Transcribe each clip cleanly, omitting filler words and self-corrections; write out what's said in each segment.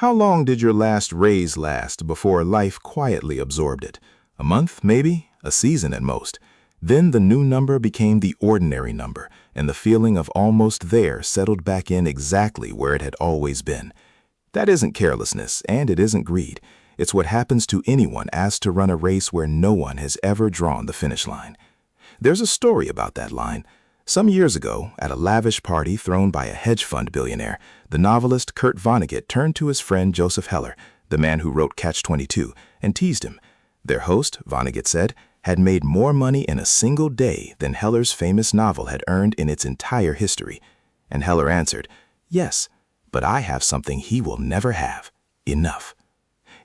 How long did your last raise last before life quietly absorbed it? A month, maybe? A season at most. Then the new number became the ordinary number, and the feeling of almost there settled back in exactly where it had always been. That isn't carelessness, and it isn't greed. It's what happens to anyone asked to run a race where no one has ever drawn the finish line. There's a story about that line. Some years ago, at a lavish party thrown by a hedge fund billionaire, the novelist Kurt Vonnegut turned to his friend Joseph Heller, the man who wrote Catch-22, and teased him. Their host, Vonnegut said, had made more money in a single day than Heller's famous novel had earned in its entire history. And Heller answered, "Yes, but I have something he will never have. Enough."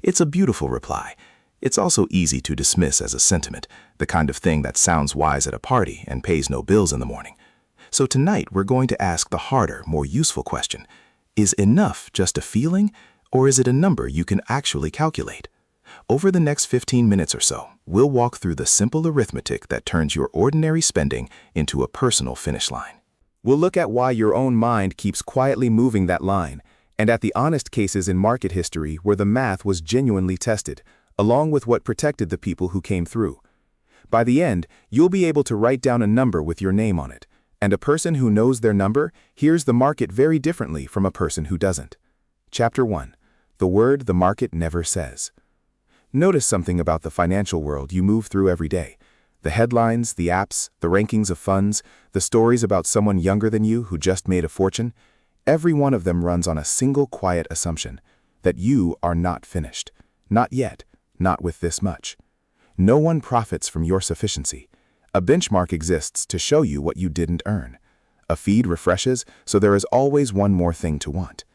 It's a beautiful reply. It's also easy to dismiss as a sentiment, the kind of thing that sounds wise at a party and pays no bills in the morning. So tonight we're going to ask the harder, more useful question. Is enough just a feeling, or is it a number you can actually calculate? Over the next 15 minutes or so, we'll walk through the simple arithmetic that turns your ordinary spending into a personal finish line. We'll look at why your own mind keeps quietly moving that line, and at the honest cases in market history where the math was genuinely tested, along with what protected the people who came through. By the end, you'll be able to write down a number with your name on it, and a person who knows their number hears the market very differently from a person who doesn't. Chapter 1. The word the market never says. Notice something about the financial world you move through every day. The headlines, the apps, the rankings of funds, the stories about someone younger than you who just made a fortune, every one of them runs on a single quiet assumption, that you are not finished. Not yet. Not with this much. No one profits from your sufficiency. A benchmark exists to show you what you didn't earn. A feed refreshes, so there is always one more thing to want.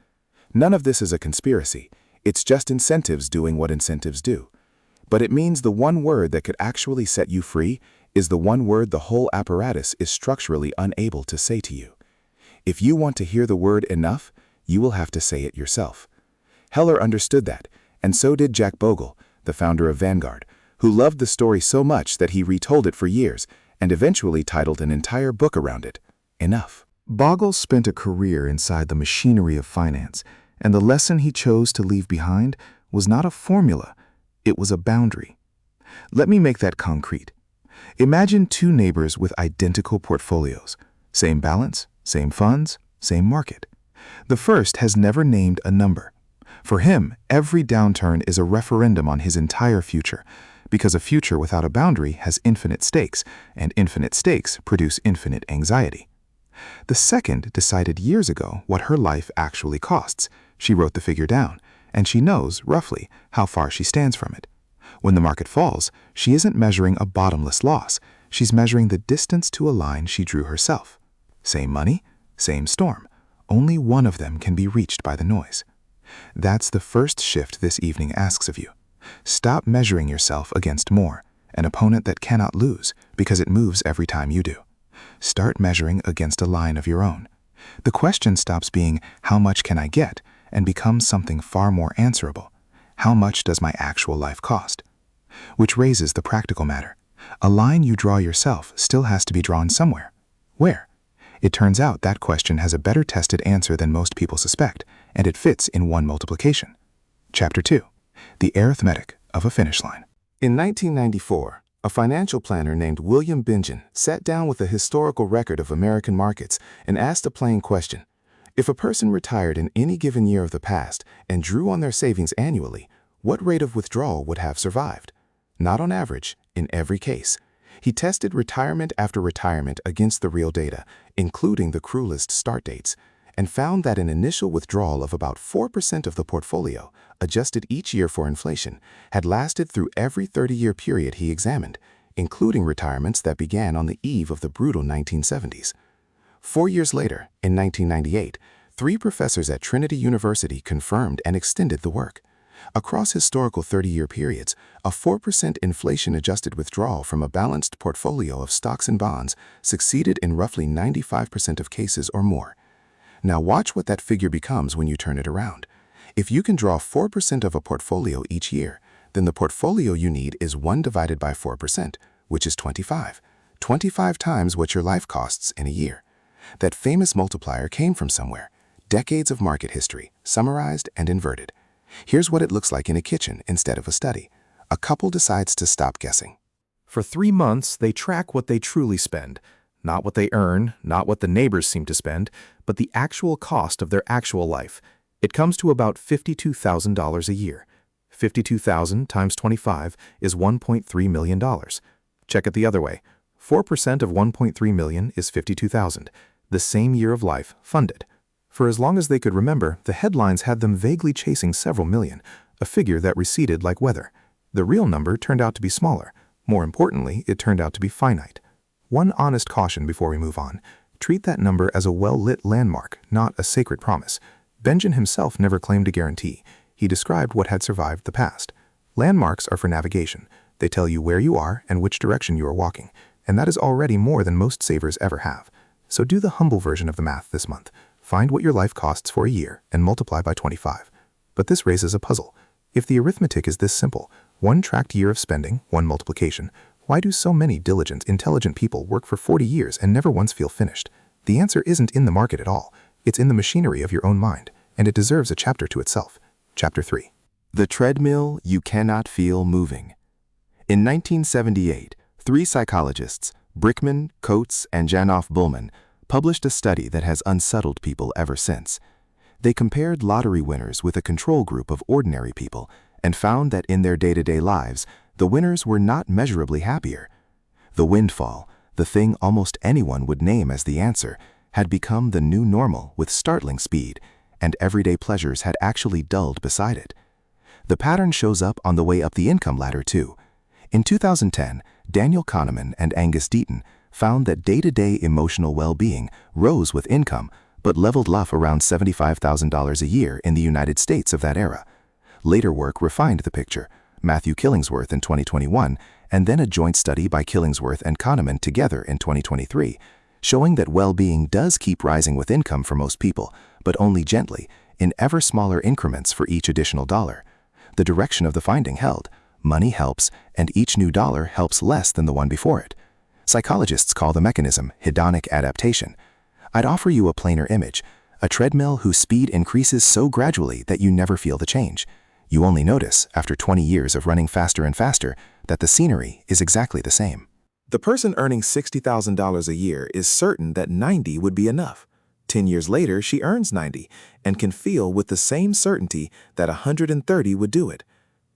None of this is a conspiracy. It's just incentives doing what incentives do. But it means the one word that could actually set you free is the one word the whole apparatus is structurally unable to say to you. If you want to hear the word enough, you will have to say it yourself. Heller understood that, and so did Jack Bogle, the founder of Vanguard, who loved the story so much that he retold it for years and eventually titled an entire book around it, Enough. Bogle spent a career inside the machinery of finance, and the lesson he chose to leave behind was not a formula, it was a boundary. Let me make that concrete. Imagine two neighbors with identical portfolios, same balance, same funds, same market. The first has never named a number. For him, every downturn is a referendum on his entire future, because a future without a boundary has infinite stakes, and infinite stakes produce infinite anxiety. The second decided years ago what her life actually costs. She wrote the figure down, and she knows, roughly, how far she stands from it. When the market falls, she isn't measuring a bottomless loss. She's measuring the distance to a line she drew herself. Same money, same storm. Only one of them can be reached by the noise. That's the first shift this evening asks of you. Stop measuring yourself against more, an opponent that cannot lose because it moves every time you do. Start measuring against a line of your own. The question stops being, how much can I get, and becomes something far more answerable. How much does my actual life cost? Which raises the practical matter. A line you draw yourself still has to be drawn somewhere. Where? It turns out that question has a better tested answer than most people suspect, and it fits in one multiplication. Chapter 2. The Arithmetic of a Finish Line. In 1994, a financial planner named William Bengen sat down with a historical record of American markets and asked a plain question. If a person retired in any given year of the past and drew on their savings annually, what rate of withdrawal would have survived? Not on average, in every case. He tested retirement after retirement against the real data, including the cruelest start dates, and found that an initial withdrawal of about 4% of the portfolio, adjusted each year for inflation, had lasted through every 30-year period he examined, including retirements that began on the eve of the brutal 1970s. 4 years later, in 1998, 3 professors at Trinity University confirmed and extended the work. Across historical 30-year periods, a 4% inflation-adjusted withdrawal from a balanced portfolio of stocks and bonds succeeded in roughly 95% of cases or more. Now watch what that figure becomes when you turn it around. If you can draw 4% of a portfolio each year, then the portfolio you need is 1 divided by 4%, which is 25. 25 times what your life costs in a year. That famous multiplier came from somewhere. Decades of market history, summarized and inverted. Here's what it looks like in a kitchen instead of a study. A couple decides to stop guessing. For 3 months, they track what they truly spend. Not what they earn, not what the neighbors seem to spend, but the actual cost of their actual life. It comes to about $52,000 a year. 52,000 times 25 is $1.3 million. Check it the other way. 4% of 1.3 million is 52,000. The same year of life, funded. For as long as they could remember, the headlines had them vaguely chasing several million, a figure that receded like weather. The real number turned out to be smaller. More importantly, it turned out to be finite. One honest caution before we move on. Treat that number as a well-lit landmark, not a sacred promise. Benjamin himself never claimed a guarantee. He described what had survived the past. Landmarks are for navigation. They tell you where you are and which direction you are walking, and that is already more than most savers ever have. So do the humble version of the math this month. Find what your life costs for a year and multiply by 25. But this raises a puzzle. If the arithmetic is this simple, one tracked year of spending, one multiplication, why do so many diligent, intelligent people work for 40 years and never once feel finished? The answer isn't in the market at all. It's in the machinery of your own mind, and it deserves a chapter to itself. Chapter 3. The treadmill you cannot feel moving. In 1978, 3 psychologists, Brickman, Coates, and Janoff-Bullman, published a study that has unsettled people ever since. They compared lottery winners with a control group of ordinary people and found that in their day-to-day lives, the winners were not measurably happier. The windfall, the thing almost anyone would name as the answer, had become the new normal with startling speed, and everyday pleasures had actually dulled beside it. The pattern shows up on the way up the income ladder too. In 2010, Daniel Kahneman and Angus Deaton found that day-to-day emotional well-being rose with income, but leveled off around $75,000 a year in the United States of that era. Later work refined the picture, Matthew Killingsworth in 2021, and then a joint study by Killingsworth and Kahneman together in 2023, showing that well-being does keep rising with income for most people, but only gently, in ever smaller increments for each additional dollar. The direction of the finding held. Money helps, and each new dollar helps less than the one before it. Psychologists call the mechanism hedonic adaptation. I'd offer you a plainer image, a treadmill whose speed increases so gradually that you never feel the change. You only notice, after 20 years of running faster and faster, that the scenery is exactly the same. The person earning $60,000 a year is certain that 90 would be enough. 10 years later, she earns 90 and can feel with the same certainty that 130 would do it.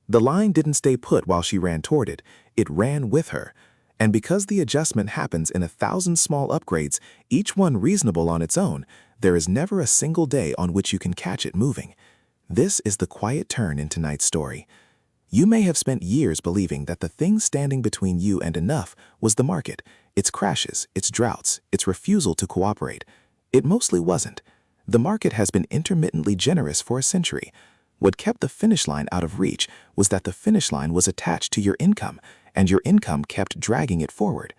The line didn't stay put while she ran toward it, it ran with her. And because the adjustment happens in 1,000 small upgrades, each one reasonable on its own, there is never a single day on which you can catch it moving. This is the quiet turn in tonight's story. You may have spent years believing that the thing standing between you and enough was the market, its crashes, its droughts, its refusal to cooperate. It mostly wasn't. The market has been intermittently generous for a century. What kept the finish line out of reach was that the finish line was attached to your income, and your income kept dragging it forward.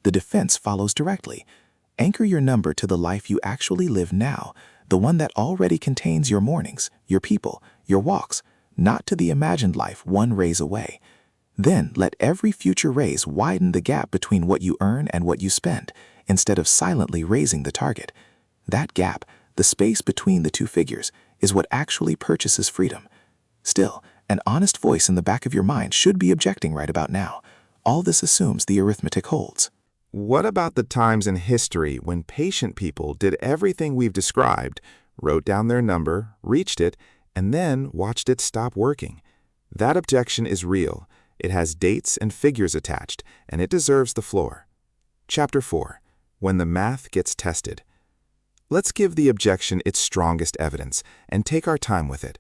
The defense follows directly. Anchor your number to the life you actually live now, the one that already contains your mornings, your people, your walks, not to the imagined life one raise away. Then let every future raise widen the gap between what you earn and what you spend, instead of silently raising the target. That gap, the space between the two figures, is what actually purchases freedom. Still, an honest voice in the back of your mind should be objecting right about now. All this assumes the arithmetic holds. What about the times in history when patient people did everything we've described, wrote down their number, reached it, and then watched it stop working? That objection is real. It has dates and figures attached, and it deserves the floor. Chapter 4. When the math gets tested. Let's give the objection its strongest evidence and take our time with it.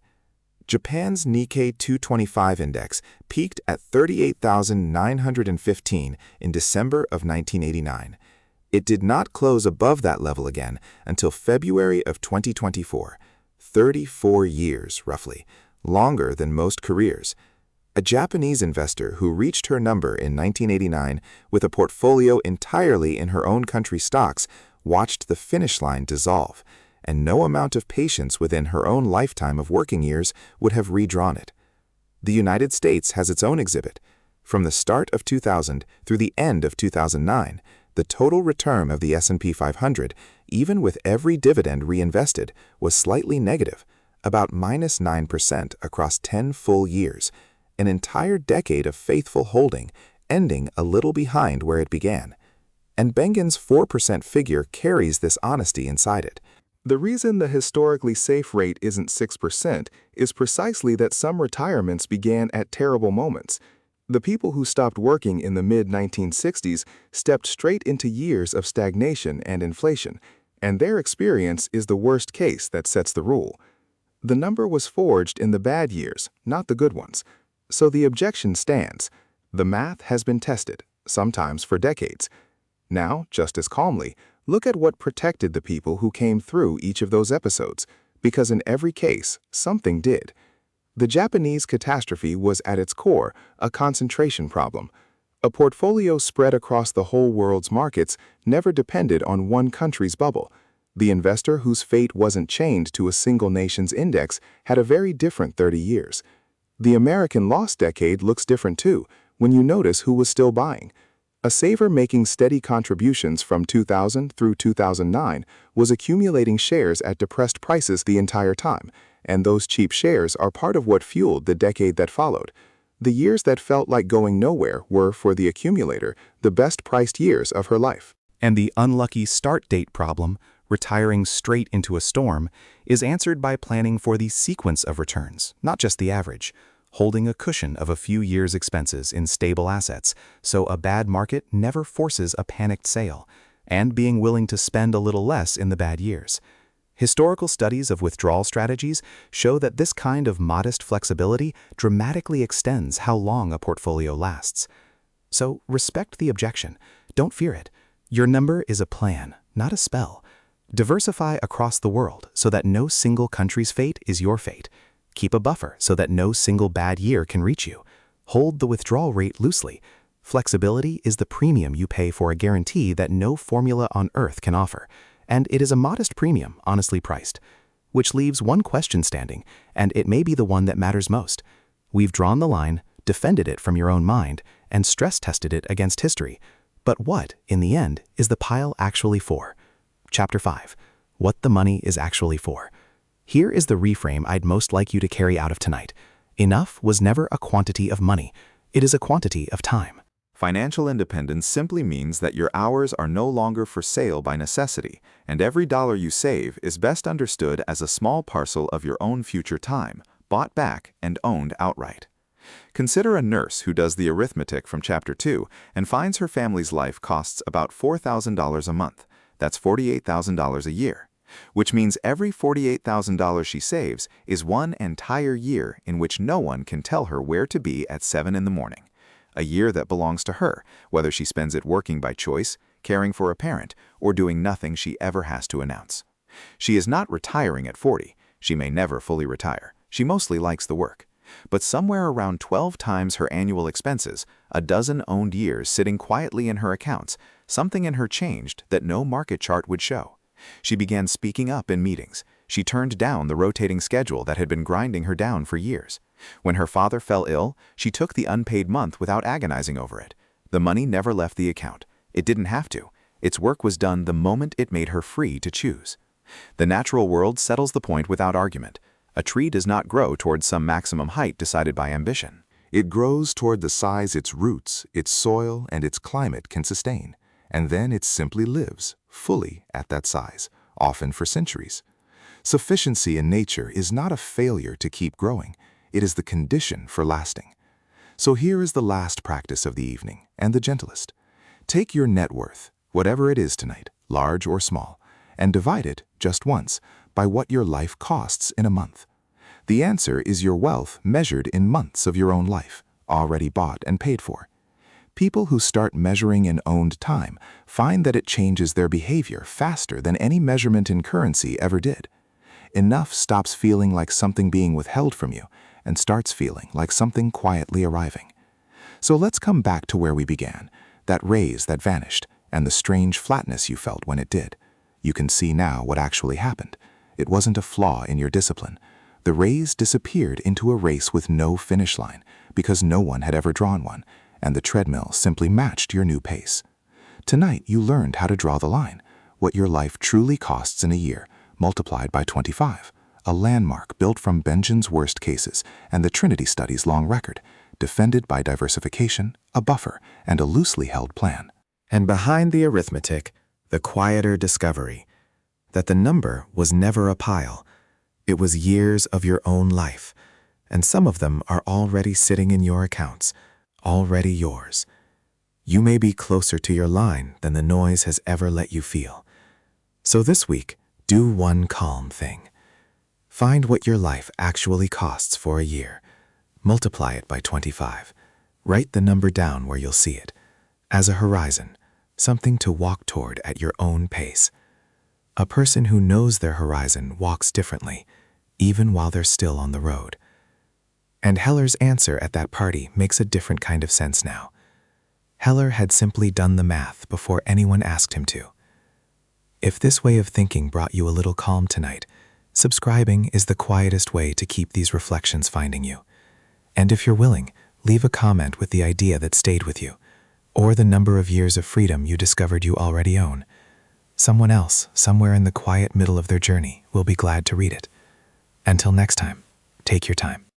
Japan's Nikkei 225 index peaked at 38,915 in December of 1989. It did not close above that level again until February of 2024, 34 years, roughly, longer than most careers. A Japanese investor who reached her number in 1989 with a portfolio entirely in her own country's stocks watched the finish line dissolve, and no amount of patience within her own lifetime of working years would have redrawn it. The United States has its own exhibit. From the start of 2000 through the end of 2009, the total return of the S&P 500, even with every dividend reinvested, was slightly negative, about -9% across 10 full years, an entire decade of faithful holding, ending a little behind where it began. And Bengen's 4% figure carries this honesty inside it. The reason the historically safe rate isn't 6% is precisely that some retirements began at terrible moments. The people who stopped working in the mid-1960s stepped straight into years of stagnation and inflation, and their experience is the worst case that sets the rule. The number was forged in the bad years, not the good ones. So the objection stands. The math has been tested, sometimes for decades. Now, just as calmly, look at what protected the people who came through each of those episodes, because in every case, something did. The Japanese catastrophe was at its core a concentration problem. A portfolio spread across the whole world's markets never depended on one country's bubble. The investor whose fate wasn't chained to a single nation's index had a very different 30 years. The American lost decade looks different too, when you notice who was still buying. A saver making steady contributions from 2000 through 2009 was accumulating shares at depressed prices the entire time, and those cheap shares are part of what fueled the decade that followed. The years that felt like going nowhere were, for the accumulator, the best-priced years of her life. And the unlucky start date problem, retiring straight into a storm, is answered by planning for the sequence of returns, not just the average, holding a cushion of a few years' expenses in stable assets so a bad market never forces a panicked sale, and being willing to spend a little less in the bad years. Historical studies of withdrawal strategies show that this kind of modest flexibility dramatically extends how long a portfolio lasts. So respect the objection. Don't fear it. Your number is a plan, not a spell. Diversify across the world so that no single country's fate is your fate. Keep a buffer so that no single bad year can reach you. Hold the withdrawal rate loosely. Flexibility is the premium you pay for a guarantee that no formula on earth can offer. And it is a modest premium, honestly priced. Which leaves one question standing, and it may be the one that matters most. We've drawn the line, defended it from your own mind, and stress-tested it against history. But what, in the end, is the pile actually for? Chapter 5. What the money is actually for. Here is the reframe I'd most like you to carry out of tonight. Enough was never a quantity of money. It is a quantity of time. Financial independence simply means that your hours are no longer for sale by necessity, and every dollar you save is best understood as a small parcel of your own future time, bought back and owned outright. Consider a nurse who does the arithmetic from Chapter 2 and finds her family's life costs about $4,000 a month. That's $48,000 a year. Which means every $48,000 she saves is one entire year in which no one can tell her where to be at 7 in the morning. A year that belongs to her, whether she spends it working by choice, caring for a parent, or doing nothing she ever has to announce. She is not retiring at 40. She may never fully retire. She mostly likes the work. But somewhere around 12 times her annual expenses, a dozen owned years sitting quietly in her accounts, something in her changed that no market chart would show. She began speaking up in meetings. She turned down the rotating schedule that had been grinding her down for years. When her father fell ill, she took the unpaid month without agonizing over it. The money never left the account. It didn't have to. Its work was done the moment it made her free to choose. The natural world settles the point without argument. A tree does not grow toward some maximum height decided by ambition. It grows toward the size its roots, its soil, and its climate can sustain, and then it simply lives, fully at that size, often for centuries. Sufficiency in nature is not a failure to keep growing. It is the condition for lasting. So here is the last practice of the evening, and the gentlest. Take your net worth, whatever it is tonight, large or small, and divide it, just once, by what your life costs in a month. The answer is your wealth measured in months of your own life, already bought and paid for. People who start measuring in owned time find that it changes their behavior faster than any measurement in currency ever did. Enough stops feeling like something being withheld from you and starts feeling like something quietly arriving. So let's come back to where we began, that raise that vanished, and the strange flatness you felt when it did. You can see now what actually happened. It wasn't a flaw in your discipline. The raise disappeared into a race with no finish line because no one had ever drawn one, and the treadmill simply matched your new pace. Tonight you learned how to draw the line, what your life truly costs in a year, multiplied by 25, a landmark built from Benjamin's worst cases and the Trinity study's long record, defended by diversification, a buffer, and a loosely held plan. And behind the arithmetic, the quieter discovery that the number was never a pile. It was years of your own life, and some of them are already sitting in your accounts, already yours. You may be closer to your line than the noise has ever let you feel. So this week, do one calm thing. Find what your life actually costs for a year. Multiply it by 25. Write the number down where you'll see it, as a horizon, something to walk toward at your own pace. A person who knows their horizon walks differently, even while they're still on the road. And Heller's answer at that party makes a different kind of sense now. Heller had simply done the math before anyone asked him to. If this way of thinking brought you a little calm tonight, subscribing is the quietest way to keep these reflections finding you. And if you're willing, leave a comment with the idea that stayed with you, or the number of years of freedom you discovered you already own. Someone else, somewhere in the quiet middle of their journey, will be glad to read it. Until next time, take your time.